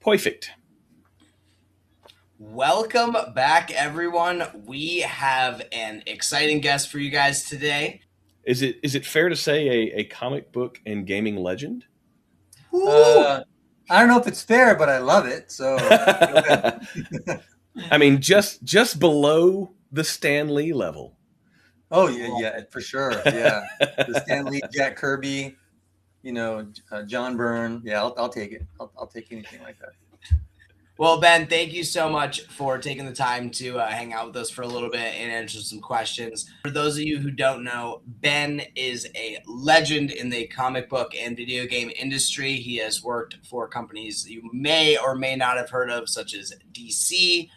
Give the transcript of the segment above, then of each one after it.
Perfect. Welcome back, everyone. We have an exciting guest for you guys today. Is it fair to say a comic book and gaming legend? I don't know if it's fair, but I love it. So, I mean, just below the Stan Lee level. Oh yeah, for sure. Yeah, the Stan Lee, Jack Kirby, John Byrne. Yeah, I'll take it. I'll take anything like that. Well, Ben, thank you so much for taking the time to hang out with us for a little bit and answer some questions. For those of you who don't know, Ben is a legend in the comic book and video game industry. He has worked for companies you may or may not have heard of, such as DC,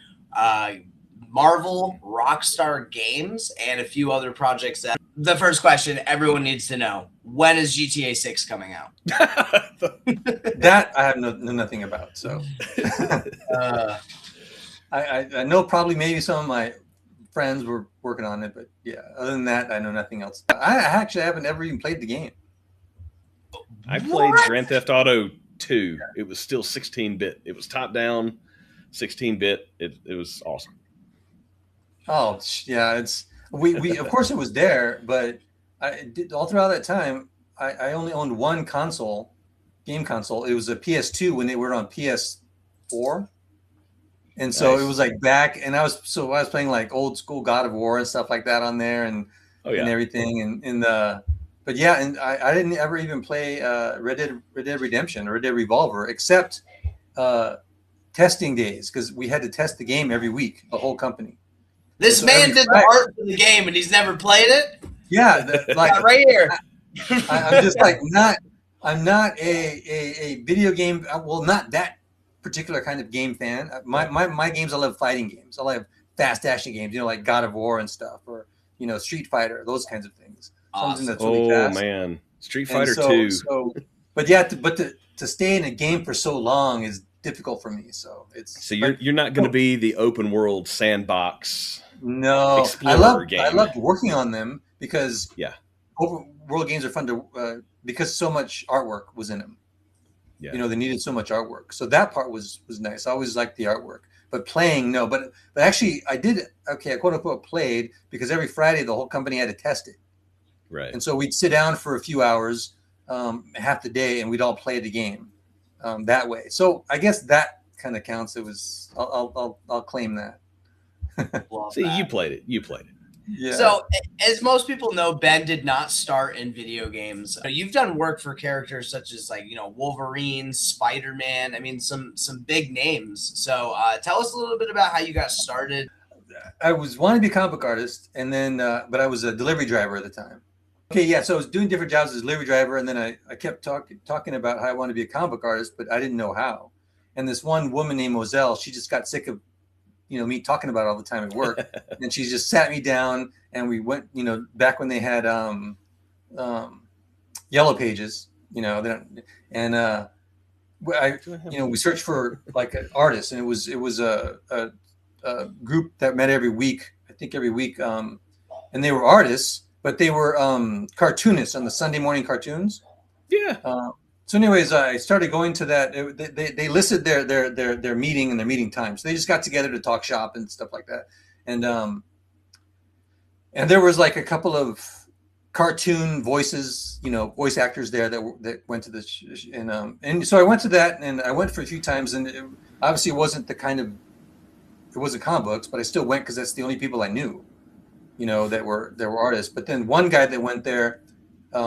Marvel, Rockstar Games, and a few other projects. The first question everyone needs to know: when is GTA 6 coming out? That I have nothing about. So I know probably maybe some of my friends were working on it, but yeah, other than that, I know nothing else. I actually haven't ever even played the game. I played Grand Theft Auto 2. It was still 16-bit. It was top down, 16-bit. It was awesome. Oh yeah, we of course it was there, but I did all throughout that time. I only owned one game console. It was a PS2 when they were on PS4, and so it was like back. And I was playing like old school God of War and stuff like that on there, and everything. But yeah, and I didn't ever even play Red Dead Redemption or Red Dead Revolver except testing days, because we had to test the game every week, the whole company. This man did the art for the game, and he's never played it. Yeah, like right here. I'm just like I'm not a video game. Well, not that particular kind of game fan. My games, I love fighting games. I love fast action games. Like God of War and stuff, or Street Fighter, those kinds of things. Awesome. That's really fast. Man, Street Fighter 2. But yeah, to stay in a game for so long is difficult for me. So you're not going to be the open world sandbox. No, I loved working on them because open world games are fun to because so much artwork was in them. Yeah. They needed so much artwork, so that part was nice. I always liked the artwork, but playing no. But actually, I did I quote unquote played because every Friday the whole company had to test it. Right. And so we'd sit down for a few hours, half the day, and we'd all play the game that way. So I guess that kind of counts. It was I'll claim that. See, you played it. Yeah. So, as most people know, Ben did not start in video games. You've done work for characters such as Wolverine, Spider-Man. I mean, some big names. So, tell us a little bit about how you got started. I was wanting to be a comic book artist, and then but I was a delivery driver at the time. Okay, yeah. So I was doing different jobs as a delivery driver, and then I kept talking about how I wanted to be a comic book artist, but I didn't know how. And this one woman named Moselle, she just got sick of me talking about it all the time at work. And she just sat me down, and we went, back when they had Yellow Pages, and we searched for like an artist, and it was a group that met every week, I think every week, and they were artists, but they were cartoonists on the Sunday morning cartoons. Yeah. So anyways, I started going to that. They listed their meeting and their meeting time. So they just got together to talk shop and stuff like that. And there was like a couple of cartoon voices, voice actors there that went to this. And so I went to that, and I went for a few times. And obviously it wasn't comic books, but I still went because that's the only people I knew, that were artists. But then one guy that went there,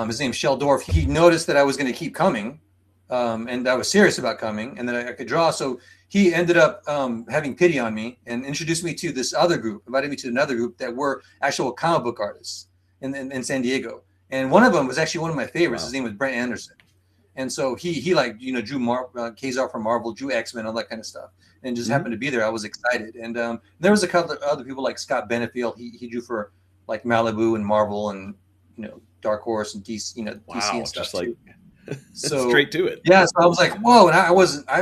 his name's Shell Dorf. He noticed that I was going to keep coming, and I was serious about coming, and that I could draw. So he ended up having pity on me and introduced me to this other group, invited me to another group that were actual comic book artists in San Diego. And one of them was actually one of my favorites. Wow. His name was Brent Anderson. And so he drew Kazar from Marvel, drew X-Men, all that kind of stuff, and just happened to be there. I was excited. And there was a couple of other people like Scott Benefield. He drew for like Malibu and Marvel and Dark Horse and DC, DC and stuff. Just like so straight to it. Yeah, so I was like, whoa, and I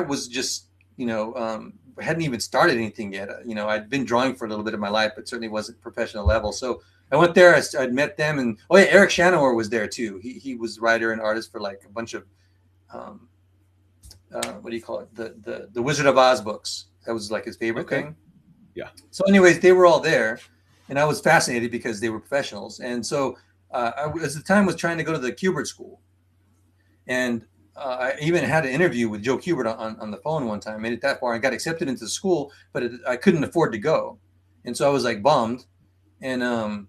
was just hadn't even started anything yet. I'd been drawing for a little bit of my life, but certainly wasn't professional level. So I went there. I'd met them, and Eric Shanower was there too. He was writer and artist for like a bunch of what do you call it? The Wizard of Oz books. That was like his favorite thing. Yeah. So, anyways, they were all there, and I was fascinated because they were professionals. And so, as the time was trying to go to the Kubert School, and I even had an interview with Joe Kubert on the phone one time. Made it that far. I got accepted into the school, but I couldn't afford to go, and so I was like bummed. And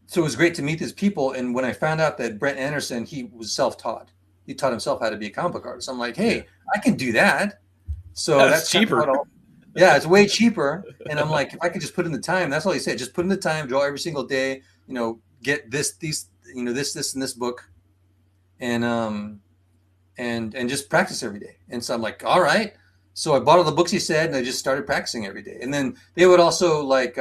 so it was great to meet these people. And when I found out that Brent Anderson, he was self-taught. He taught himself how to be a comic book artist. I'm like, hey, I can do that. So that's cheaper. Yeah, it's way cheaper. And I'm like, if I could just put in the time, that's all he said. Just put in the time, draw every single day, get this, and this book, and just practice every day. And so I'm like, all right. So I bought all the books he said, and I just started practicing every day. And then they would also like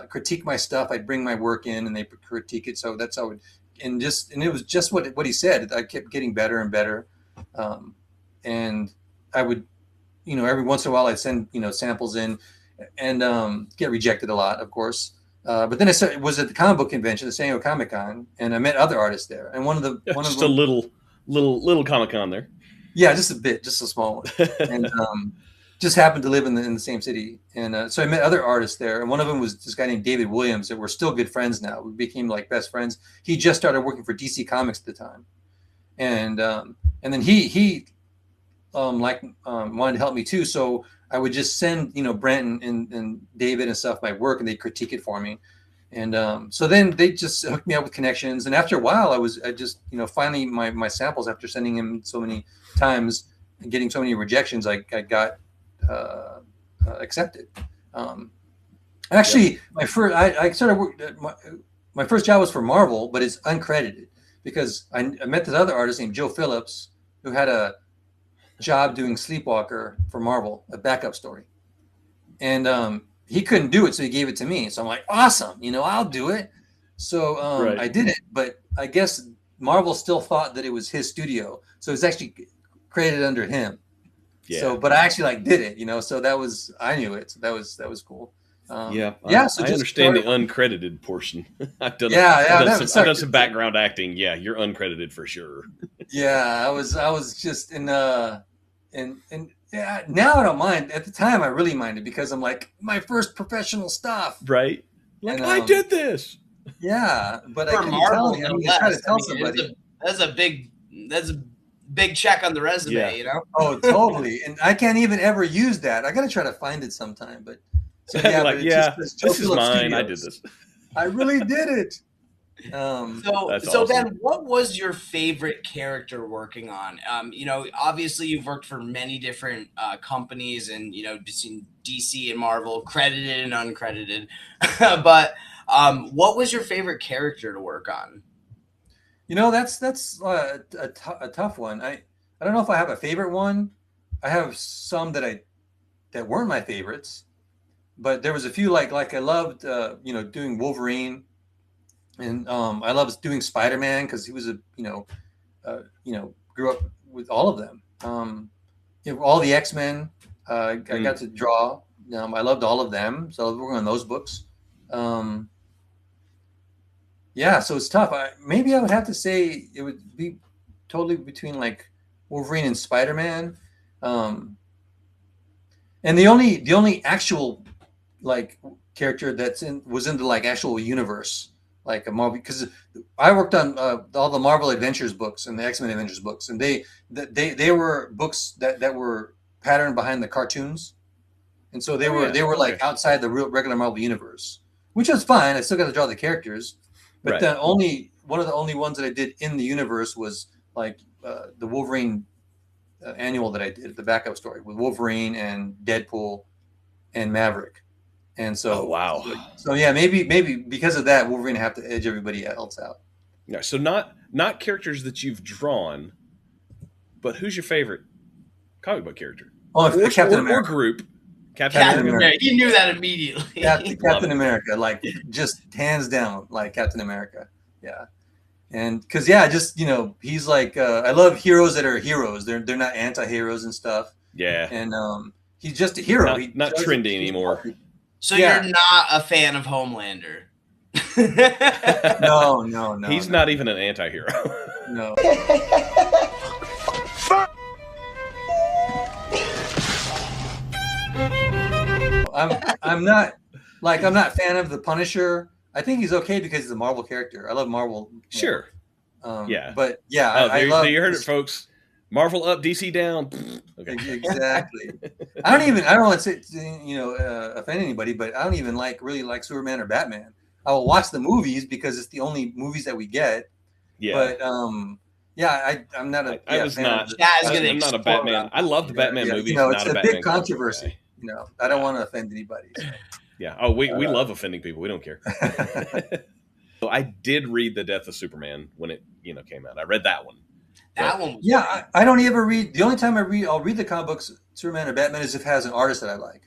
critique my stuff. I'd bring my work in, and they critique it. So that's how and it was just what he said. I kept getting better and better, and I would, every once in a while I'd send samples in, and get rejected a lot, of course. But then I was at the comic book convention, the San Diego Comic Con, and I met other artists there. And one of them, a little Comic Con there. Yeah, just a bit, just a small one, and just happened to live in the same city. And so I met other artists there, and one of them was this guy named David Williams, and we're still good friends now. We became like best friends. He just started working for DC Comics at the time, and then he wanted to help me too. So I would just send Brent and David and stuff my work, and they'd critique it for me. And so then they just hooked me up with connections. And after a while, I just finally my samples, after sending him so many times and getting so many rejections, I got accepted. Actually, my first I started work. My first job was for Marvel, but it's uncredited because I met this other artist named Joe Phillips who had a job doing Sleepwalker for Marvel, a backup story, and he couldn't do it, so he gave it to me. So I'm like, awesome, I'll do it. So I did it, but I guess Marvel still thought that it was his studio, so it's actually credited under him. Yeah. So, but I actually did it, so I knew it. So that was cool. So I understand the uncredited portion. I've done some background acting. Yeah, you're uncredited for sure. Yeah, I was just yeah, now I don't mind. At the time, I really minded because I'm like, my first professional stuff. Right. Like, I did this. Yeah, but I couldn't tell him. I tried to tell somebody. That's a big check on the resume, Oh, totally. And I can't even ever use that. I got to try to find it sometime. But so yeah, this is mine. I did this. I really did it. So awesome. Ben, what was your favorite character working on? Obviously you've worked for many different companies, and between DC and Marvel, credited and uncredited. But what was your favorite character to work on? That's a tough one. I don't know if I have a favorite one. I have some that weren't my favorites, but there was a few like I loved doing Wolverine. And I loved doing Spider-Man because he was grew up with all of them. All the X-Men I got to draw. I loved all of them, so I was working on those books. So it's tough. Maybe I would have to say it would be totally between like Wolverine and Spider-Man. And the only actual like character was in the like actual universe, like a Marvel, because I worked on all the Marvel Adventures books and the X-Men Adventures books, and they were books that were patterned behind the cartoons, and so they were like outside the regular Marvel universe, which was fine. I still got to draw the characters, but one of the only ones that I did in the universe was like the Wolverine annual that I did, the backup story with Wolverine and Deadpool and Maverick. And so, So yeah, maybe because of that, Wolverine have to edge everybody else out. Yeah. So not characters that you've drawn, but who's your favorite comic book character? Oh, Captain America. Or group. Captain America. You knew that immediately. Captain America, like just hands down, like Captain America. Yeah. And because he's like I love heroes that are heroes. They're not anti-heroes and stuff. Yeah. And he's just a hero. Not trendy anymore. So you're not a fan of Homelander? No. He's not even an anti-hero. No. I'm not a fan of the Punisher. I think he's okay because he's a Marvel character. I love Marvel. Sure. Yeah. But yeah, I love. You heard it, folks. Marvel up, DC down. Okay. Exactly. I don't want to offend anybody, but I don't even really like Superman or Batman. I will watch the movies because it's the only movies that we get. Yeah. But I'm not a. I'm not a Batman. I love the Batman movies. It's a big controversy. I don't want to offend anybody. So. Yeah. Oh, we love offending people. We don't care. So I did read The Death of Superman when it came out. I read that one. That one. Yeah, I don't ever read. The only time I'll read the comic books, Superman or Batman, is if it has an artist that I like.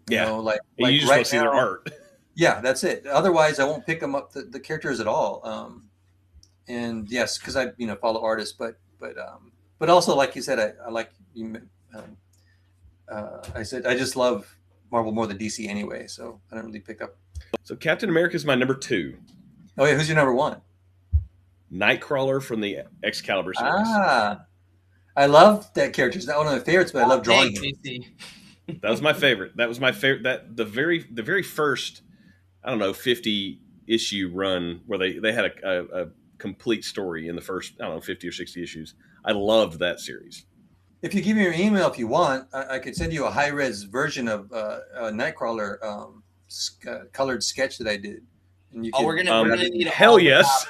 You just want to see their art. Yeah, that's it. Otherwise, I won't pick them up the characters at all. And yes, because I follow artists, but also like you said, I like you. I said I just love Marvel more than DC anyway, so I don't really pick up. So Captain America is my number 2. Oh yeah, who's your number 1? Nightcrawler from the Excalibur series. I love that character. It's not one of my favorites, but I love drawing him. That was my favorite. That was my favorite. That the very first, 50 issue run where they had a complete story in the first 50 or 60 issues. I loved that series. If you give me your email, if you want, I could send you a high-res version of Nightcrawler colored sketch that I did. And we're gonna need hell yes.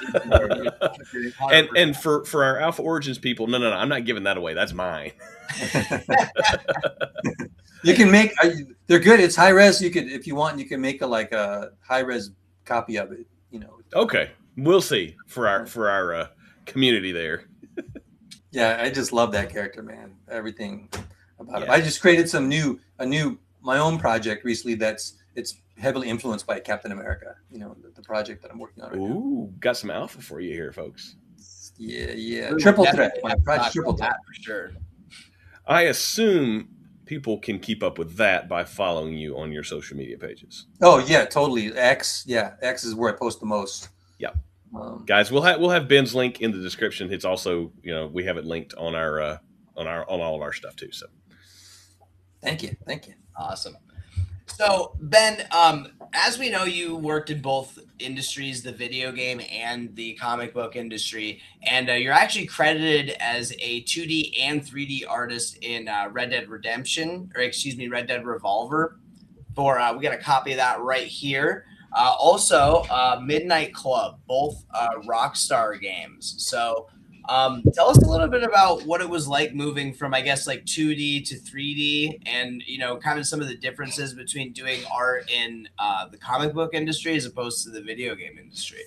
and for our Alpha Origins people, no, I'm not giving that away. That's mine. You can make they're good. It's high res. If you want, you can make a high res copy of it. Okay, we'll see for our community there. Yeah, I just love that character, man. Everything about it. I just created my own project recently it's heavily influenced by Captain America, the project that I'm working on right now. Ooh, got some alpha for you here, folks. Yeah. Triple threat. My project triple threat. For sure. I assume people can keep up with that by following you on your social media pages. Oh, yeah, totally. X is where I post the most. Yeah. Guys, we'll have Ben's link in the description. It's also, we have it linked on our on all of our stuff too. So Thank you. Awesome. So Ben, as we know, you worked in both industries, the video game and the comic book industry, and you're actually credited as a 2D and 3D artist in Red Dead Revolver. We got a copy of that right here. Also, Midnight Club, both Rockstar Games. So tell us a little bit about what it was like moving from, I guess, like 2D to 3D, and kind of some of the differences between doing art in the comic book industry as opposed to the video game industry.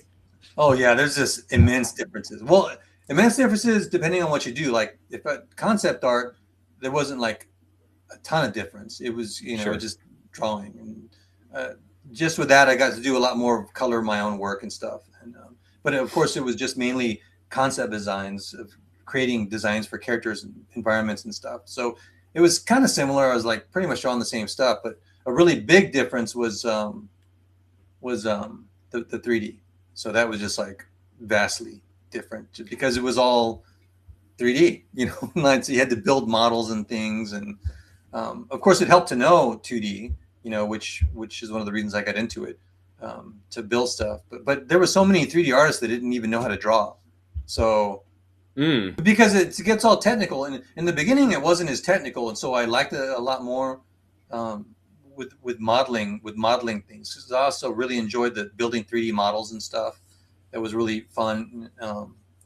Oh yeah, there's just immense differences. Well, immense differences depending on what you do. Like if concept art, there wasn't like a ton of difference. It was just drawing, and just with that, I got to do a lot more color my own work and stuff. And but of course, it was just mainly concept designs of creating designs for characters and environments and stuff. So it was kind of similar. I was like pretty much drawing the same stuff, but a really big difference was the 3D. So that was just like vastly different because it was all 3D, so you had to build models and things. And of course it helped to know 2D, which is one of the reasons I got into it, to build stuff. But there were so many 3D artists that didn't even know how to draw. So because it gets all technical, and in the beginning it wasn't as technical, and so I liked it a lot more with modeling things. Because I also really enjoyed the building 3D models and stuff. That was really fun.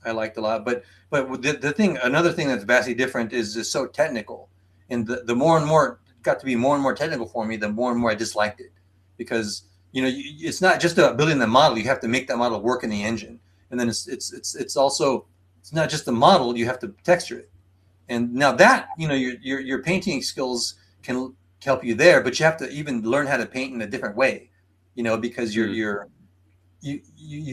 I liked a lot. But another thing that's vastly different is it's so technical, and the more and more it got to be more and more technical for me, the more and more I disliked it, because it's not just about building the model. You have to make that model work in the engine. And then it's also, it's not just the model, you have to texture it. And now that, your painting skills can help you there, but you have to even learn how to paint in a different way, because you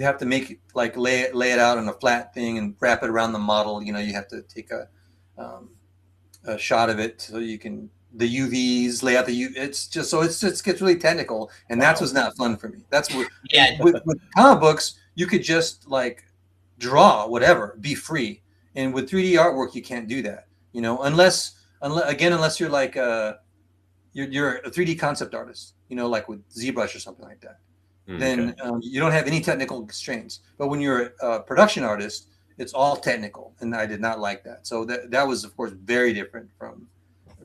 have to make it, like lay it out on a flat thing and wrap it around the model. You have to take a shot of it so you can, the UVs, lay out the UV. It's just, so it gets really technical, and that's what's not fun for me. That's what, with comic books, you could just like draw whatever, be free. And with 3D artwork, you can't do that, unless you're like you're a 3D concept artist, you know, like with ZBrush or something like that. Okay. Then you don't have any technical constraints. But when you're a production artist, it's all technical, and I did not like that. So that was, of course, very different from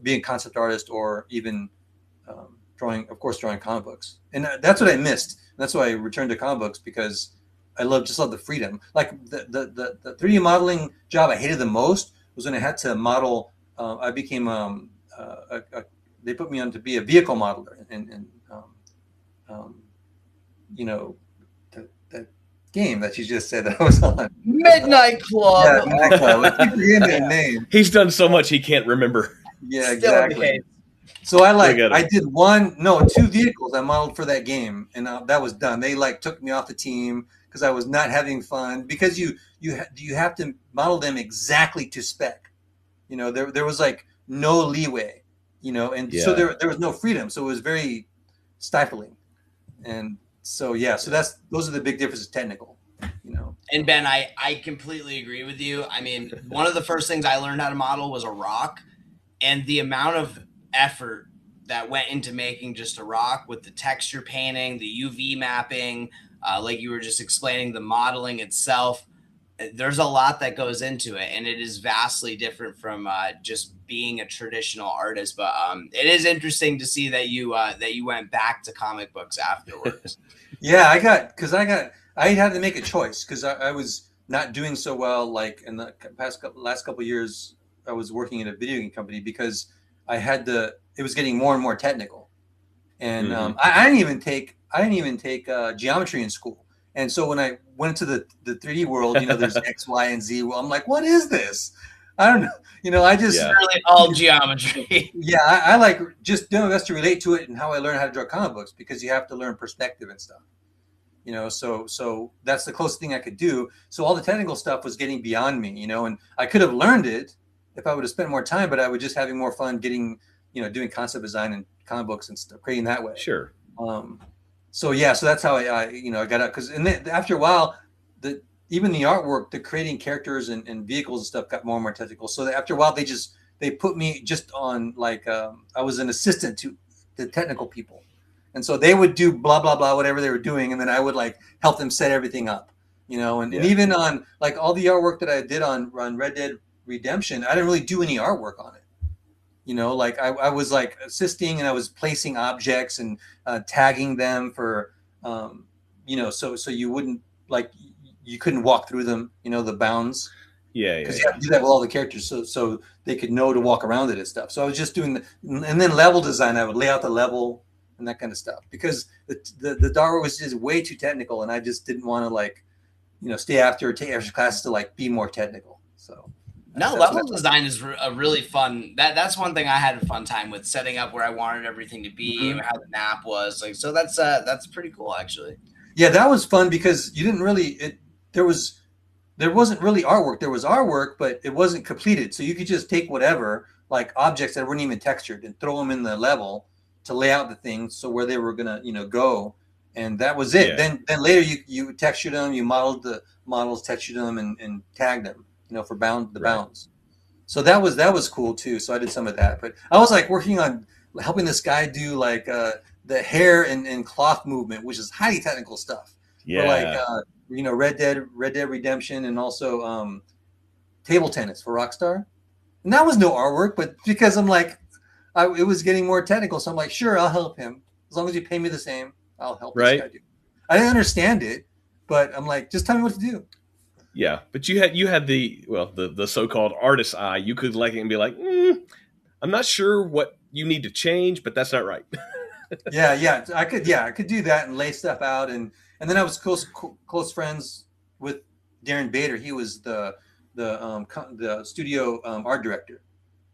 being a concept artist or even drawing comic books. And that's what I missed. That's why I returned to comic books, because I just love the freedom. Like the 3D modeling job I hated the most was when I had to model. I became they put me on to be a vehicle modeler, and you know, that game that you just said that I was on, Midnight Club. Yeah, Midnight Club. I keep forgetting that name. He's done so much he can't remember. Yeah, Still exactly. So I did two vehicles I modeled for that game, and that was done. They like took me off the team because I was not having fun, because you have to model them exactly to spec. You know, there was like no leeway, you know, and so there was no freedom. So it was very stifling. And so those are the big differences, technical, you know. And Ben, I completely agree with you. I mean, one of the first things I learned how to model was a rock, and the amount of effort that went into making just a rock, with the texture painting, the UV mapping, like you were just explaining, the modeling itself. There's a lot that goes into it, and it is vastly different from just being a traditional artist. But it is interesting to see that you went back to comic books afterwards. Yeah, I had to make a choice, because I was not doing so well. Like in the last couple of years, I was working in a video game company, because it was getting more and more technical. And I didn't even take geometry in school. And so when I went to the 3D world, you know, there's X, Y, and Z. Well, I'm like, what is this? I don't know. You know, I just really all geometry. Yeah, I like just doing my best to relate to it, and how I learned how to draw comic books, because you have to learn perspective and stuff. You know, so that's the closest thing I could do. So all the technical stuff was getting beyond me, you know, and I could have learned it if I would have spent more time, but I was just having more fun doing concept design and comic books and stuff, creating that way. Sure. So that's how I got out, because after a while, even the artwork, the creating characters and vehicles and stuff got more and more technical. So after a while, they put me just on, like, I was an assistant to the technical people, and so they would do blah blah blah whatever they were doing, and then I would like help them set everything up, you know. And even on like all the artwork that I did on Red Dead Redemption, I didn't really do any artwork on it. You know, like I was like assisting, and I was placing objects and tagging them for, you know, so you wouldn't, like, you couldn't walk through them, you know, the bounds. Yeah. Because you have to do that with all the characters, so they could know to walk around it and stuff. So I was just doing and then level design. I would lay out the level and that kind of stuff, because the Darwin was just way too technical, and I just didn't want to, like, you know, stay after or take extra classes to like be more technical. So. No, level design is a really fun. That's one thing I had a fun time with, setting up where I wanted everything to be, how the map was like. So that's pretty cool, actually. Yeah, that was fun, because you didn't really there wasn't really artwork. There was artwork, but it wasn't completed. So you could just take whatever, like objects that weren't even textured, and throw them in the level to lay out the things, so where they were gonna, you know, go, and that was it. Yeah. Then later you textured them, you modeled the models, textured them, and tagged them, you know, for bounds. So that was cool too. So I did some of that, but I was like working on helping this guy do like the hair and cloth movement, which is highly technical stuff. Yeah. For like you know, Red Dead Redemption, and also table tennis for Rockstar. And that was no artwork, but because I'm like, it was getting more technical, so I'm like, sure, I'll help him as long as you pay me the same. I'll help this guy do. I didn't understand it, but I'm like, just tell me what to do. Yeah, but you had the so-called artist eye. You could like it and be like, I'm not sure what you need to change, but that's not right. yeah, I could do that and lay stuff out, and then I was close friends with Darren Bader. He was the studio art director,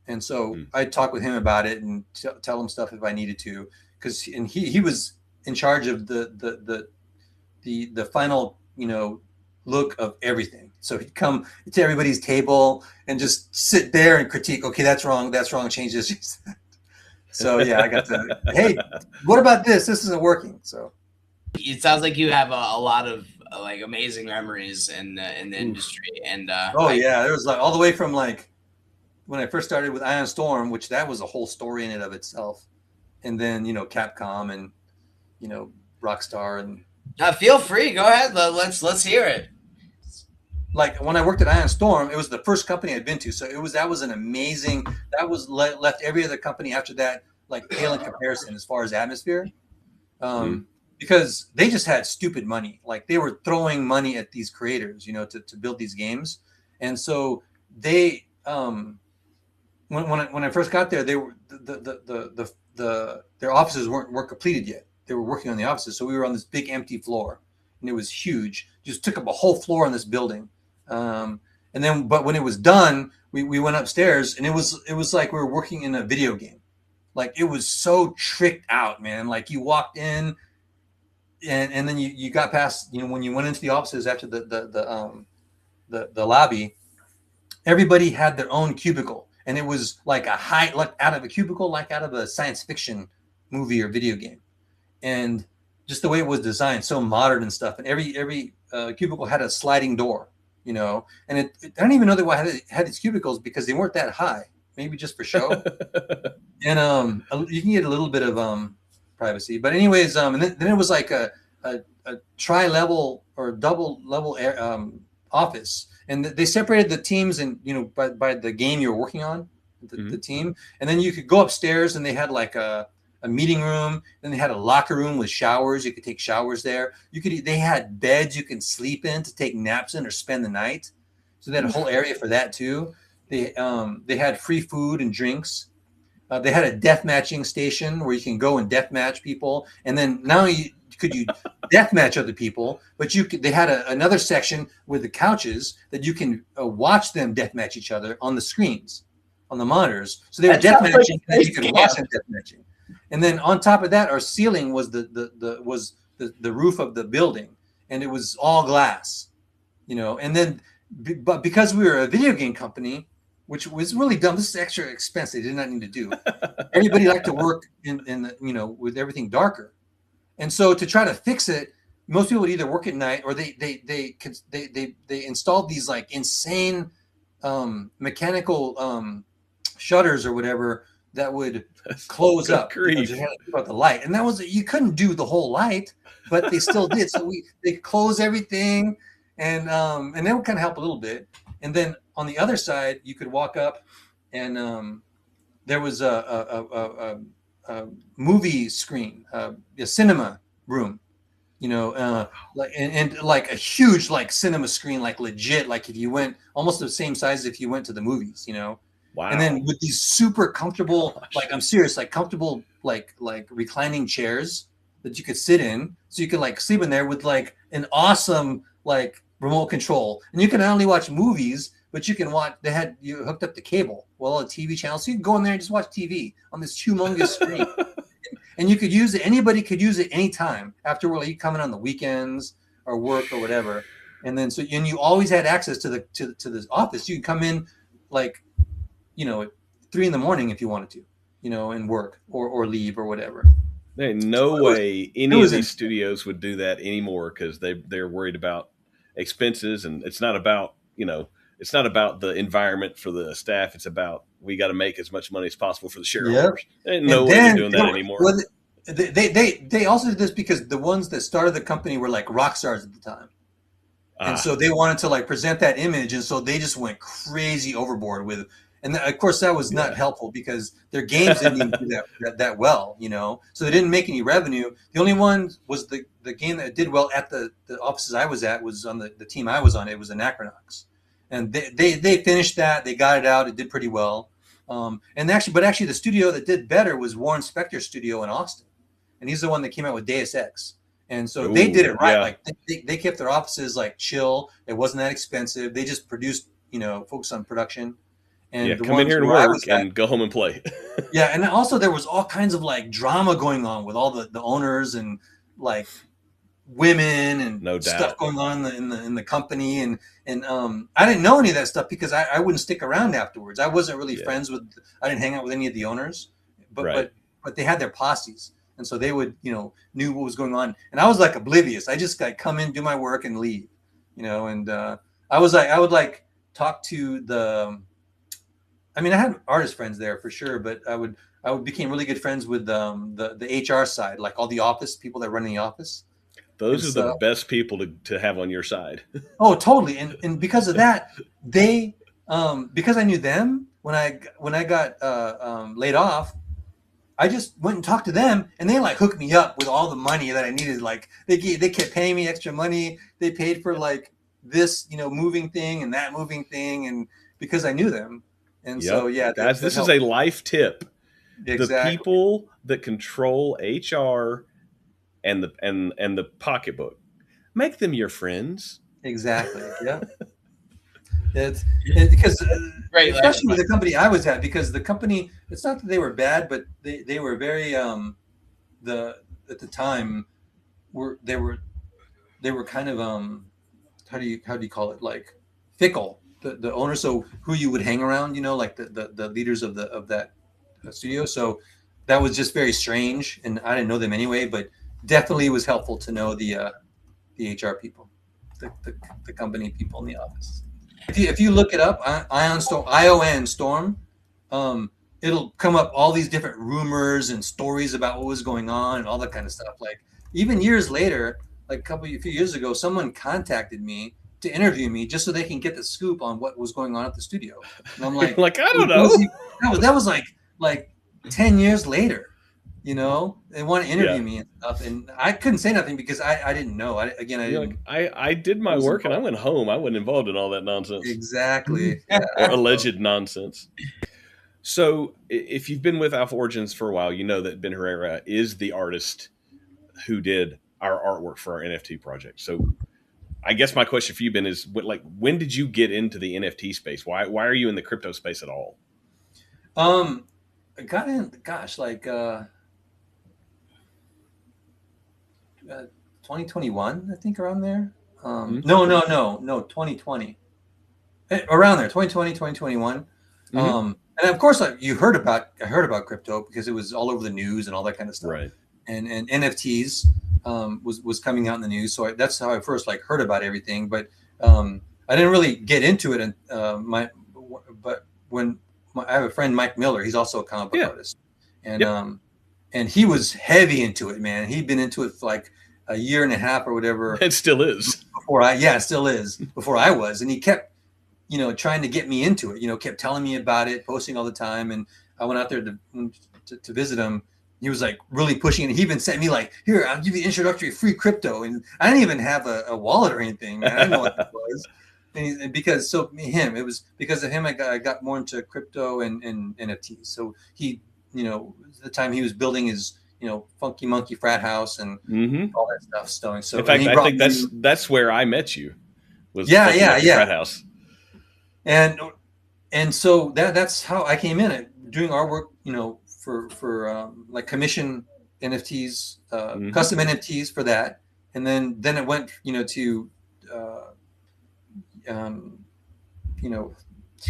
and so I'd talk with him about it and tell him stuff if I needed to, because he was in charge of the final, you know, look of everything. So he'd come to everybody's table and just sit there and critique. Okay, that's wrong, change this. So yeah, I got to, hey, what about this? This isn't working. So it sounds like you have a lot of like amazing memories in the industry. And there was like all the way from like when I first started with Ion Storm, which that was a whole story in and of itself. and then Capcom and Rockstar and. Feel free, go ahead. Let's hear it. Like when I worked at Ion Storm, it was the first company I'd been to, so that was an amazing. That was left every other company after that like pale in comparison as far as atmosphere, because they just had stupid money. Like they were throwing money at these creators, to build these games, and so they when I first got there, they were their offices weren't completed yet. They were working on the offices, so we were on this big empty floor, and it was huge. Just took up a whole floor in this building. But when it was done, we went upstairs, and it was like we were working in a video game. Like it was so tricked out, man. Like you walked in, and then you got past, when you went into the offices after the lobby, everybody had their own cubicle, and it was like like out of a cubicle, like out of a science fiction movie or video game, and just the way it was designed, so modern and stuff. And every cubicle had a sliding door, and I don't even know why it had these cubicles, because they weren't that high, maybe just for show. And you can get a little bit of privacy, but anyways, and then it was like a tri-level or double level office, and they separated the teams, and by the game you were working on, the team, and then you could go upstairs, and they had like a meeting room. Then they had a locker room with showers. You could take showers there. They had beds you can sleep in to take naps in or spend the night. So they had a whole area for that too. They had free food and drinks. They had a death matching station where you can go and death match people. And then now you death match other people, but they had another section with the couches that you can watch them death match each other on the screens, on the monitors. So they were death matching, and you could watch them death matching. And then on top of that, our ceiling was the roof of the building, and it was all glass, And then, but because we were a video game company, which was really dumb, this is extra expense they did not need to do. Everybody liked to work in with everything darker, and so to try to fix it, most people would either work at night, or they installed these like insane mechanical shutters or whatever that would close up. Just had to keep out the light, and you couldn't do the whole light, but they still did. So they closed everything, and that would kind of help a little bit. And then on the other side, you could walk up, and there was a movie screen, a cinema room, and like a huge like cinema screen, like legit, like if you went almost the same size if you went to the movies, Wow. And then with these super comfortable, like I'm serious, like comfortable, like reclining chairs that you could sit in, so you could like sleep in there with like an awesome like remote control, and you can not only watch movies, but you can watch. You hooked up the cable, a TV channel, so you can go in there and just watch TV on this humongous screen, and you could use it. Anybody could use it anytime after work, like you come in on the weekends or work or whatever, and then and you always had access to this office. You could come in like, at 3 a.m. if you wanted to, and work or leave or whatever. There ain't no way any of these studios would do that anymore, because they're worried about expenses, and it's not about the environment for the staff. It's about, we got to make as much money as possible for the shareholders. Yep. There ain't no way they're doing that anymore. Well, they also did this because the ones that started the company were like rock stars at the time. And so they wanted to like present that image, and so they just went crazy overboard with. And of course, that was not helpful, because their games didn't even do that well, So they didn't make any revenue. The only one was the game that did well at the offices I was at, was on the team I was on. It was Anachronox, and they finished that. They got it out. It did pretty well. And actually, the studio that did better was Warren Spector's studio in Austin, and he's the one that came out with Deus Ex. And so they did it right. Yeah. Like they kept their offices like chill. It wasn't that expensive. They just produced, focused on production. And come in here and work and go home and play. Yeah, and also there was all kinds of like drama going on with all the owners and like women and stuff going on in the company, and I didn't know any of that stuff because I wouldn't stick around afterwards. I wasn't really friends with. I didn't hang out with any of the owners, but they had their posses, and so they would knew what was going on, and I was like oblivious. I just like come in, do my work, and leave, and I would like talk to I mean, I had artist friends there for sure, but I would became really good friends with the HR side, like all the office people that run the office. And Those are the so, best people to have on your side. oh, totally. And because of that, they because I knew them when I got laid off, I just went and talked to them, and they like hooked me up with all the money that I needed. Like they kept paying me extra money. They paid for like this, moving thing and that moving thing, and because I knew them, and so Yep. yeah, Guys, that this is helped. a life tip. The Exactly, people that control HR and the pocketbook, make them your friends. exactly, yeah. It's because Great. especially with the company I was at, because the company, it's not that they were bad, but they were very the at the time they were kind of how do you call it, like fickle, the owner, so who you would hang around, like the leaders of that studio. So that was just very strange, and I didn't know them anyway, but definitely was helpful to know the HR people, the company people in the office. If you look it up, ION Storm, it'll come up all these different rumors and stories about what was going on and all that kind of stuff. Like even years later, like a few years ago, someone contacted me to interview me just so they can get the scoop on what was going on at the studio. And I'm like, Like, I don't know. that was like 10 years later. They want to interview Yeah. me and stuff, and I couldn't say nothing because I didn't know. I You're didn't. like, I did my wasn't work and I involved. went home. I wasn't involved in all that nonsense Exactly. or alleged nonsense. So if you've been with Alpha Origins for a while, you know that Ben Herrera is the artist who did our artwork for our NFT project. So I guess my question for you, Ben, is when did you get into the NFT space? Why are you in the crypto space at all? I got in, gosh, like 2021, I think, around there. No, 2020. Around there, 2020, 2021. Mhm. And of course, I heard about crypto because it was all over the news and all that kind of stuff. Right. And NFTs was coming out in the news, so that's how I first like heard about everything. But I didn't really get into it. And but when I have a friend, Mike Miller, he's also a comic book artist, and and he was heavy into it, man. He'd been into it for like a year and a half or whatever. It still is. It still is before I was, and he kept trying to get me into it, kept telling me about it, posting all the time. And I went out there to visit him. He was like really pushing it. He even sent me like, here, I'll give you introductory free crypto. And I didn't even have a wallet or anything, man. I didn't know what that was. And it was because of him, I got more into crypto and NFTs. So he, the time he was building his, Funky Monkey frat house and all that stuff. So in fact, I think that's where I met you. Was Funky Monkey frat house. And so that's how I came in it, doing artwork, for like commission NFTs, custom NFTs for that. And then it went, to,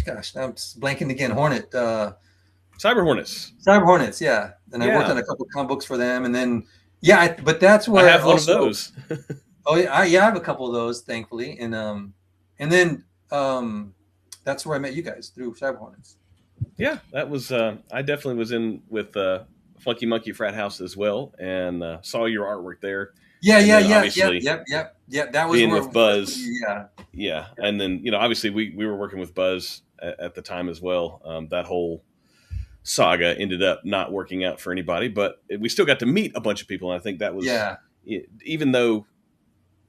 gosh, now I'm blanking again. Cyber Hornets. Yeah. And I worked on a couple of comic books for them. And then, but that's where I have one of those. Oh yeah. I have a couple of those, thankfully. And then, that's where I met you guys, through Cyber Hornets. Yeah, that was. I definitely was in with Funky Monkey frat house as well, and saw your artwork there. Yeah. Yep. That was being with Buzz. Yeah. And then obviously we were working with Buzz at the time as well. That whole saga ended up not working out for anybody, but we still got to meet a bunch of people, and I think that was even though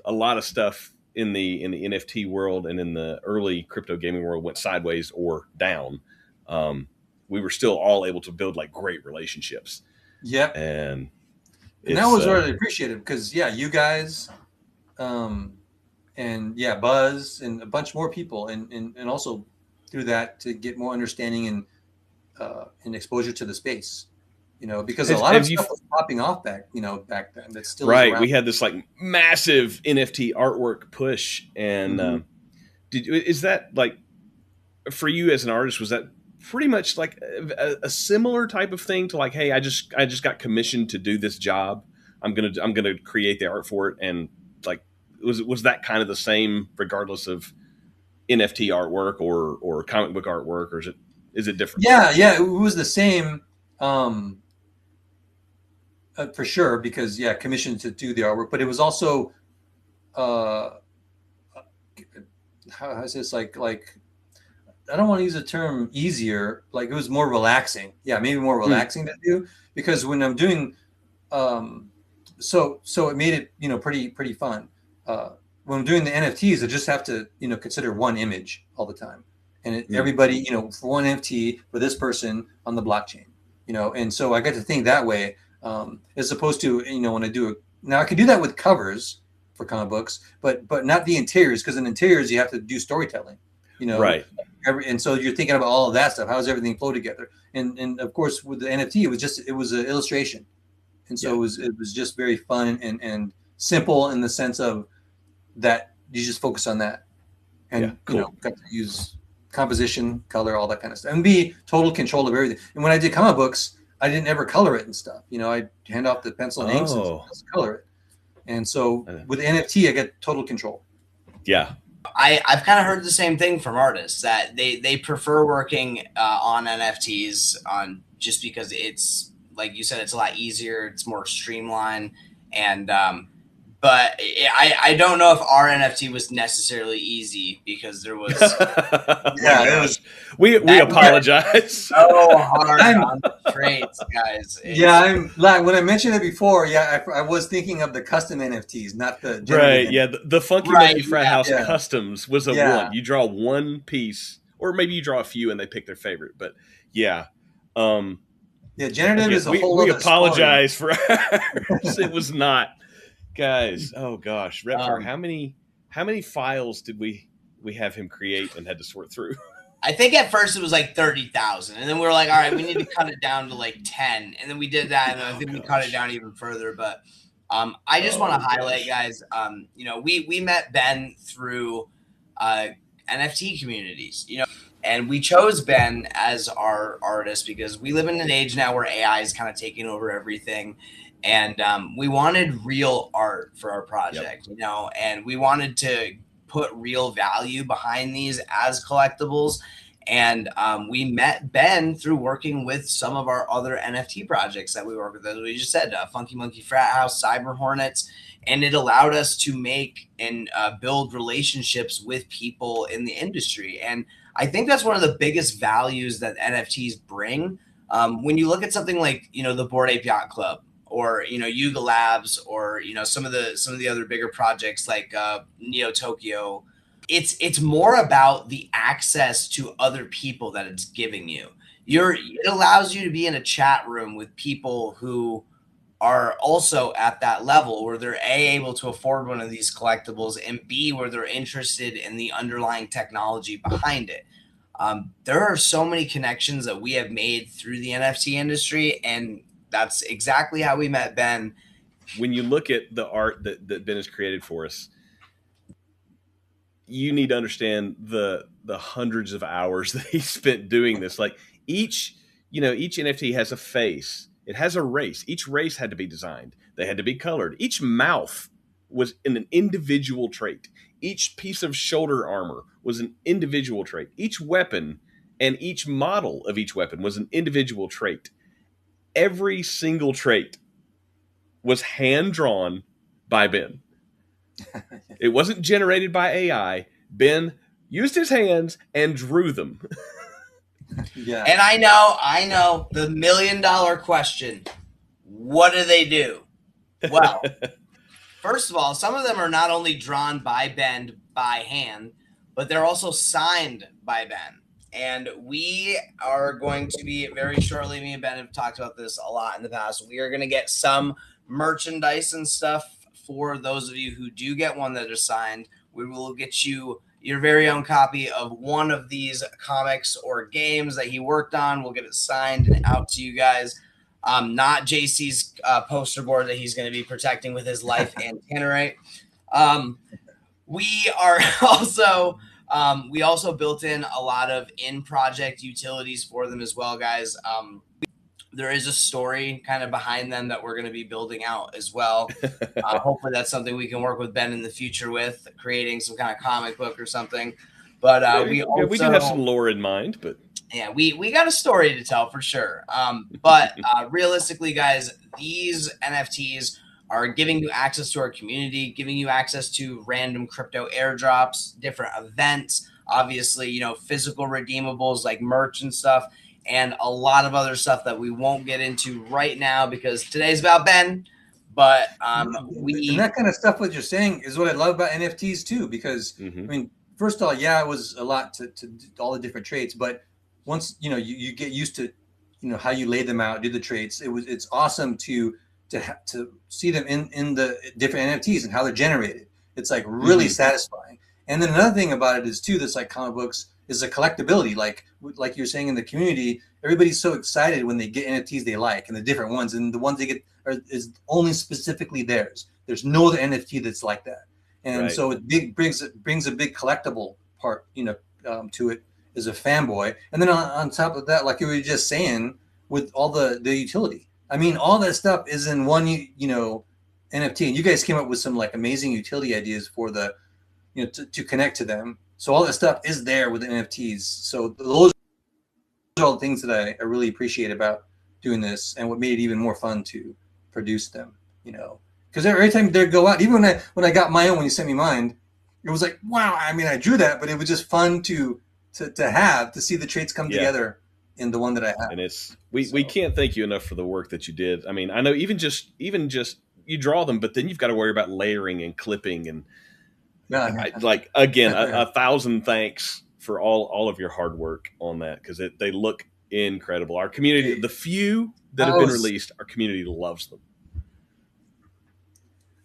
a lot of stuff in the NFT world and in the early crypto gaming world went sideways or down, we were still all able to build like great relationships. Yep. And that was really appreciated because you guys, and Buzz and a bunch more people, and also through that to get more understanding and exposure to the space. Because a lot of stuff was popping off back then. That's still right. We had this like massive NFT artwork push, and is that like for you as an artist? Was that pretty much like a similar type of thing to like, hey, I just got commissioned to do this job. I'm gonna create the art for it, and like was that kind of the same regardless of NFT artwork or comic book artwork, or is it Is it different? Yeah, it was the same. For sure, because commissioned to do the artwork, but it was also how is this like I don't want to use the term easier, like it was more relaxing. Yeah, maybe more relaxing to do, because when I'm doing so it made it, you know, pretty fun. When I'm doing the NFTs, I just have to, you know, consider one image all the time, and everybody, you know, for one NFT for this person on the blockchain, you know, and so I got to think that way, as opposed to, you know, when I do now I can do that with covers for comic books, but not the interiors, because in interiors you have to do storytelling, you know, right? And so you're thinking about all of that stuff. How does everything flow together? And of course with the NFT, it was an illustration, and so it was just very fun and simple in the sense of that you just focus on that, and cool. You know, got to use composition, color, all that kind of stuff, and be total control of everything. And when I did comic books, I didn't ever color it and stuff. You know, I hand off the pencil and inks and color it. And so with NFT, I get total control. Yeah. I've kind of heard the same thing from artists, that they prefer working on NFTs just because it's, like you said, it's a lot easier, it's more streamlined, and but I don't know if our NFT was necessarily easy, because there was it was. We apologize. So hard on the traits, guys. I'm like, when I mentioned it before, I was thinking of the custom NFTs, not the right. Yeah, the Funky Monkey Frat House Customs was a one. You draw one piece, or maybe you draw a few and they pick their favorite. But generative is a whole other we apologize story. for ours. It was not. Guys, oh gosh, Reptar, how many files did we have him create and had to sort through? I think at first it was like 30,000, and then we were like, all right, we need to cut it down to like 10, and then we did that, and I think we cut it down even further. But I just want to highlight, guys, you know, we met Ben through NFT communities, you know, and we chose Ben as our artist because we live in an age now where AI is kind of taking over everything. And we wanted real art for our project, you know, and we wanted to put real value behind these as collectibles. And we met Ben through working with some of our other NFT projects that we work with, as we just said, Funky Monkey Frat House, Cyber Hornets. And it allowed us to make and build relationships with people in the industry. And I think that's one of the biggest values that NFTs bring. When you look at something like, you know, the Bored Ape Yacht Club, or, you know, Yuga Labs, or, you know, some of the other bigger projects like Neo Tokyo, it's more about the access to other people that it's giving you. It allows you to be in a chat room with people who are also at that level where they're able to afford one of these collectibles, and B, where they're interested in the underlying technology behind it. There are so many connections that we have made through the NFT industry, and that's exactly how we met Ben. When you look at the art that Ben has created for us, you need to understand the hundreds of hours that he spent doing this. Like each NFT has a face. It has a race. Each race had to be designed. They had to be colored. Each mouth was an individual trait. Each piece of shoulder armor was an individual trait. Each weapon and each model of each weapon was an individual trait. Every single trait was hand-drawn by Ben. It wasn't generated by AI. Ben used his hands and drew them. Yeah. And I know the $1 million question. What do they do? Well, first of all, some of them are not only drawn by Ben by hand, but they're also signed by Ben. And we are going to be very shortly, me and Ben have talked about this a lot in the past, we are going to get some merchandise and stuff for those of you who do get one that is signed. We will get you your very own copy of one of these comics or games that he worked on. We'll get it signed and out to you guys. Not JC's poster board that he's going to be protecting with his life and tannerite. We are also... we also built in a lot of in-project utilities for them as well, guys. There is a story kind of behind them that we're going to be building out as well. Hopefully that's something we can work with Ben in the future with, creating some kind of comic book or something. But we do have some lore in mind. But Yeah, we got a story to tell for sure. But realistically, guys, these NFTs are giving you access to our community, giving you access to random crypto airdrops, different events, obviously, you know, physical redeemables like merch and stuff, and a lot of other stuff that we won't get into right now because today's about Ben. But and that kind of stuff, what you're saying, is what I love about NFTs too. Because I mean, first of all, yeah, it was a lot to do all the different traits, but once you know you get used to how you lay them out, do the traits. It's awesome to see them in the different NFTs and how they're generated. It's like really satisfying. And then another thing about it is too, this like comic books is the collectability. Like you're saying in the community, everybody's so excited when they get NFTs they like and the different ones, and the ones they get is only specifically theirs. There's no other NFT that's like that, and so it brings a big collectible part, to it as a fanboy. And then on top of that, like you were just saying, with all the utility. I mean, all that stuff is in one, NFT, and you guys came up with some like amazing utility ideas for the, to connect to them. So all that stuff is there with the NFTs. So those are all the things that I really appreciate about doing this, and what made it even more fun to produce them. Because every time they go out, even when I got my own, when you sent me mine, it was like, wow. I mean, I drew that, but it was just fun to see the traits come together in the one that I have. And we can't thank you enough for the work that you did. I mean, I know even just you draw them, but then you've got to worry about layering and clipping and again, a thousand thanks for all of your hard work on that, because they look incredible. Our community, the few that have been released, our community loves them.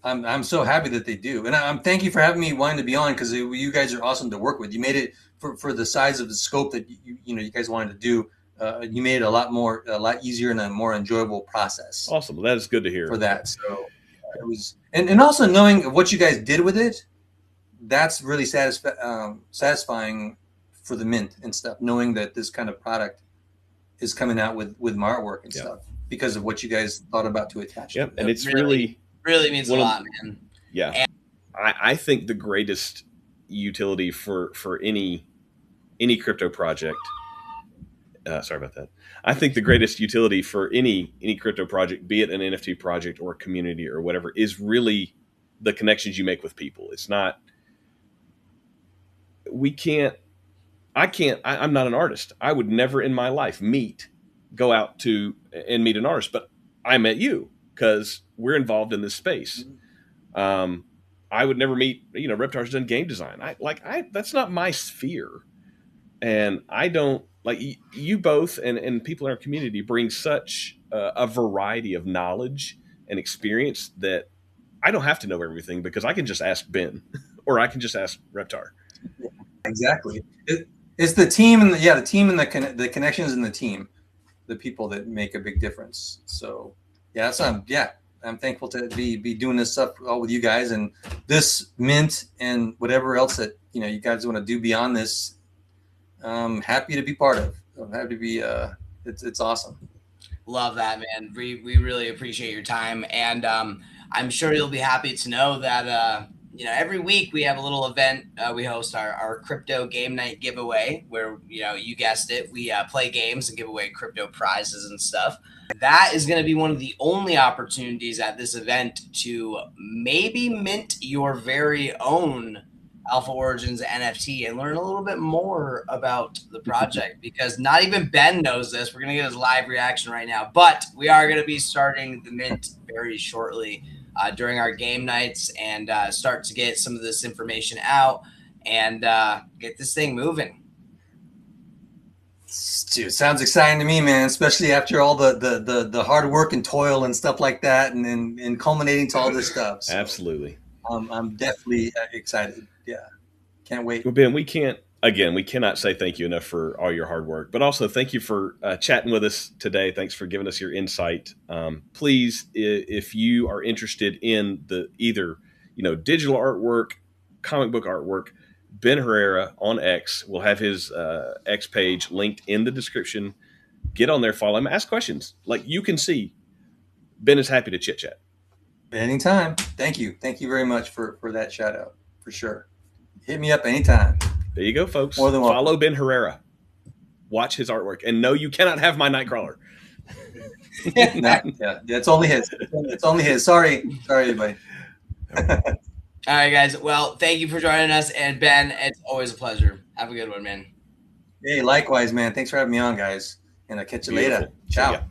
I'm so happy that they do, and I'm thank you for having me wanting to be on, because you guys are awesome to work with. You made it for the size of the scope that you guys wanted to do. You made it a lot easier and a more enjoyable process. Awesome, that is good to hear. For that, so it was, and also knowing what you guys did with it, that's really satisfying for the mint and stuff. Knowing that this kind of product is coming out with my artwork and stuff because of what you guys thought about to attach. Yep, to and it's really means a lot, man. Yeah, and I think the greatest utility for any crypto project. Sorry about that. I think the greatest utility for any crypto project, be it an NFT project or a community or whatever, is really the connections you make with people. It's not. I'm not an artist. I would never in my life go out and meet an artist, but I met you because we're involved in this space. I would never meet, Reptar's done game design. That's not my sphere. And I don't like you both and people in our community bring such a variety of knowledge and experience that I don't have to know everything, because I can just ask Ben or I can just ask Reptar. Exactly. It's the team and the team and the connections in the team, the people that make a big difference. So I'm thankful to be doing this stuff all with you guys, and this mint and whatever else that you guys want to do beyond this. I'm happy to be part of. I'm happy to be. It's awesome. Love that, man. We really appreciate your time, and I'm sure you'll be happy to know that every week we have a little event. We host our crypto game night giveaway, where you guessed it, we play games and give away crypto prizes and stuff. That is going to be one of the only opportunities at this event to maybe mint your very own Alpha Origins NFT and learn a little bit more about the project, because not even Ben knows this. We're going to get his live reaction right now, but we are going to be starting the mint very shortly during our game nights, and start to get some of this information out and get this thing moving. Dude, sounds exciting to me, man, especially after all the hard work and toil and stuff like that, and culminating to all this stuff. So, absolutely. I'm definitely excited. Yeah. Can't wait. Well, Ben, we cannot say thank you enough for all your hard work, but also thank you for chatting with us today. Thanks for giving us your insight. Please, if you are interested in either digital artwork, comic book artwork, Ben Herrera on X will have his X page linked in the description. Get on there, follow him, ask questions. Like you can see, Ben is happy to chit chat. Anytime. Thank you. Thank you very much for that shout out, for sure. Hit me up anytime. There you go, folks. More than welcome. Follow Ben Herrera. watch his artwork, and no, you cannot have my Nightcrawler. Yeah, it's only his. It's only his. Sorry, everybody. All right, guys. Well, thank you for joining us, and Ben, it's always a pleasure. Have a good one, man. Hey, likewise, man. Thanks for having me on, guys. And I'll catch you later. Ciao.